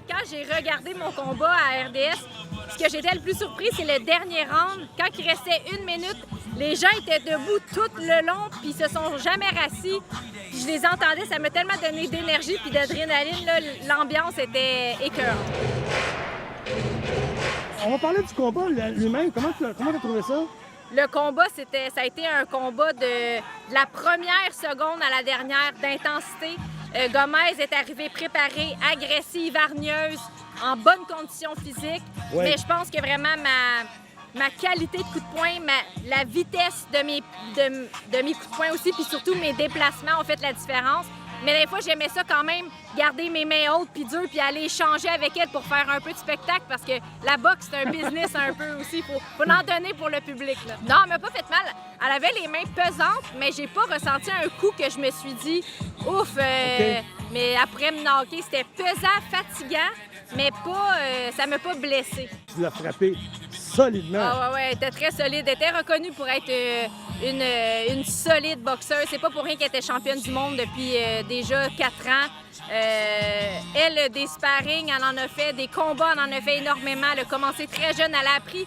quand j'ai regardé mon combat à RDS, ce que j'étais le plus surpris, c'est le dernier round. Quand il restait 1 minute, les gens étaient debout tout le long, puis ils se sont jamais rassis. Puis je les entendais, ça m'a tellement donné d'énergie puis d'adrénaline. L'ambiance était écœurante. On va parler du combat lui-même. Comment tu as trouvé ça? Le combat, ça a été un combat de la première seconde à la dernière d'intensité. Gomez est arrivée préparée, agressive, hargneuse, en bonne condition physique. Ouais. Mais je pense que vraiment ma qualité de coup de poing, la vitesse de mes coups de poing aussi, puis surtout mes déplacements ont fait la différence. Mais des fois, j'aimais ça quand même, garder mes mains hautes puis dures, puis aller échanger avec elle pour faire un peu de spectacle, parce que la boxe, c'est un business un peu aussi. Faut en donner pour le public, là. Non, elle m'a pas fait mal. Elle avait les mains pesantes, mais j'ai pas ressenti un coup que je me suis dit « Ouf! Okay. Mais après me knocker, c'était pesant, fatigant, mais pas, ça m'a pas blessée. Tu l'as frappé solidement. Ah ouais, elle était très solide. Elle était reconnue pour être une solide boxeuse. C'est pas pour rien qu'elle était championne du monde depuis déjà 4 ans. Elle, des sparring, elle en a fait, des combats, elle en a fait énormément. Elle a commencé très jeune, elle a appris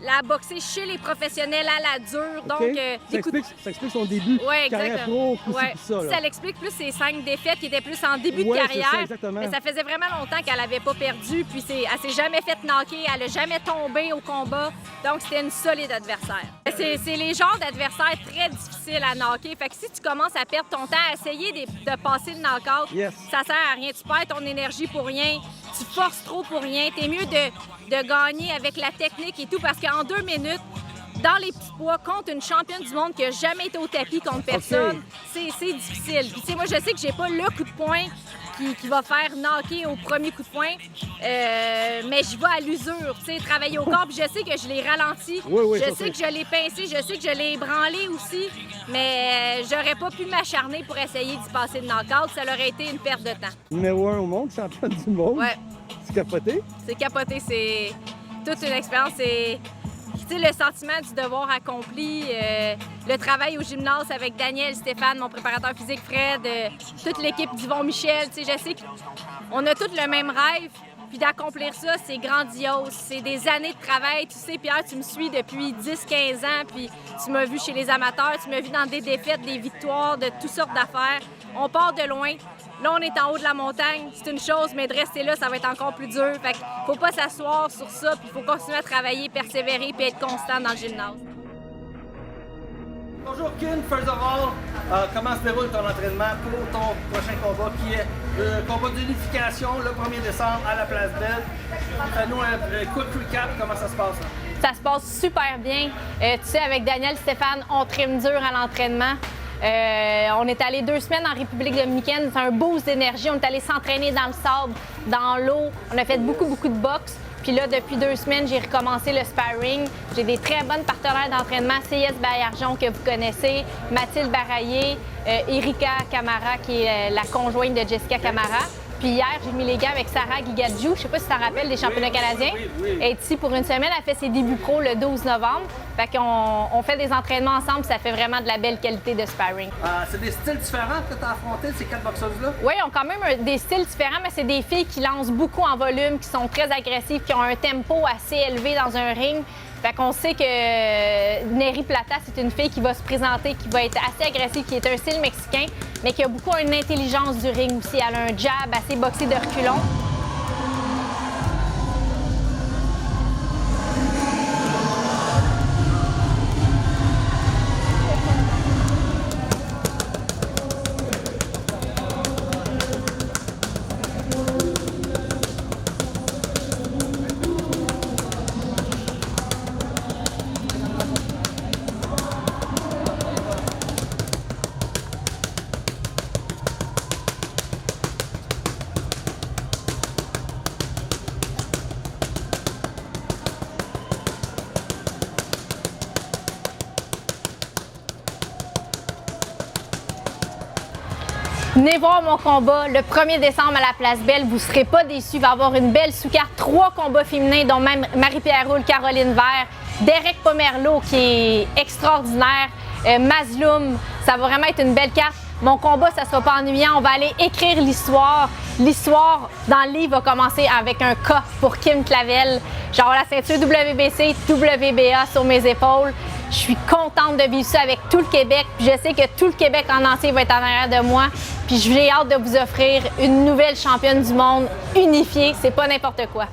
à boxer chez les professionnels à la dure. Donc, ça explique son début. Ouais, carrière pro, ouais. Ça l'explique plus ses 5 défaites qui étaient plus en début de carrière. Ça, exactement. Mais ça faisait vraiment longtemps qu'elle n'avait pas perdu. Puis elle s'est jamais fait knocker, elle n'a jamais tombé au combat. Donc, c'était une solide adversaire. C'est les genres d'adversaires très difficiles à knocker. Fait que si tu commences à perdre ton temps à essayer de passer le knockout, ça sert à rien. Tu perds ton énergie pour rien. Tu forces trop pour rien. T'es mieux de gagner avec la technique et tout, parce qu'en 2 minutes, dans les petits poids, contre une championne du monde qui n'a jamais été au tapis contre personne, c'est difficile. Puis, tu sais, moi, je sais que j'ai pas le coup de poing qui va faire knocker au premier coup de poing, mais je vais à l'usure, tu sais, travailler au corps, puis je sais que je l'ai ralenti, je sais que je l'ai pincé, je sais que je l'ai ébranlé aussi, mais j'aurais pas pu m'acharner pour essayer d'y passer le knockout, ça aurait été une perte de temps. Numéro 1 au monde, championne du monde. Ouais. C'est capoté? C'est capoté, c'est toute une expérience, c'est... Tu sais, le sentiment du devoir accompli, le travail au gymnase avec Daniel, Stéphane, mon préparateur physique, Fred, toute l'équipe d'Yvon Michel. Tu sais, je sais qu'on a tous le même rêve, puis d'accomplir ça, c'est grandiose. C'est des années de travail. Tu sais, Pierre, tu me suis depuis 10-15 ans, puis tu m'as vu chez les amateurs, tu m'as vu dans des défaites, des victoires, de toutes sortes d'affaires. On part de loin. Là, on est en haut de la montagne, c'est une chose, mais de rester là, ça va être encore plus dur. Fait qu'il faut pas s'asseoir sur ça, puis il faut continuer à travailler, persévérer, puis être constant dans le gymnase. Bonjour Kim, first of all, comment se déroule ton entraînement pour ton prochain combat qui est le combat d'unification le 1er décembre à la Place Belle? Fais-nous un quick recap, comment ça se passe là? Ça se passe super bien. Tu sais, avec Daniel, Stéphane, on trime dur à l'entraînement. On est allé 2 semaines en République dominicaine, c'est un boost d'énergie. On est allé s'entraîner dans le sable, dans l'eau. On a fait beaucoup de boxe. Puis là, depuis 2 semaines, j'ai recommencé le sparring. J'ai des très bonnes partenaires d'entraînement. CS Baillargeon, que vous connaissez, Mathilde Baraillé, Erika Camara, qui est la conjointe de Jessica Camara. Puis hier, j'ai mis les gants avec Sarah Gigadjou. Je sais pas si tu t'en rappelles des championnats canadiens. Elle est ici pour une semaine. Elle fait ses débuts pro le 12 novembre. Fait qu'on fait des entraînements ensemble. Ça fait vraiment de la belle qualité de sparring. C'est des styles différents que tu as affrontés, ces 4 boxeuses-là? Oui, ils ont quand même des styles différents, mais c'est des filles qui lancent beaucoup en volume, qui sont très agressives, qui ont un tempo assez élevé dans un ring. Fait qu'on sait que Neri Plata, c'est une fille qui va se présenter, qui va être assez agressive, qui est un style mexicain, mais qui a beaucoup une intelligence du ring aussi. Elle a un jab assez boxé de reculons. Venez voir mon combat le 1er décembre à la Place Belle. Vous ne serez pas déçus. Il va y avoir une belle sous-carte. 3 combats féminins, dont même Marie-Pierre Roule, Caroline Vert, Derek Pomerleau qui est extraordinaire, Mazloum. Ça va vraiment être une belle carte. Mon combat, ça ne sera pas ennuyant. On va aller écrire l'histoire. l'histoire dans le livre va commencer avec un K pour Kim Clavel. J'aurai la ceinture WBC, WBA sur mes épaules. Je suis contente de vivre ça avec tout le Québec. Puis je sais que tout le Québec en entier va être en arrière de moi. Puis j'ai hâte de vous offrir une nouvelle championne du monde unifiée. C'est pas n'importe quoi.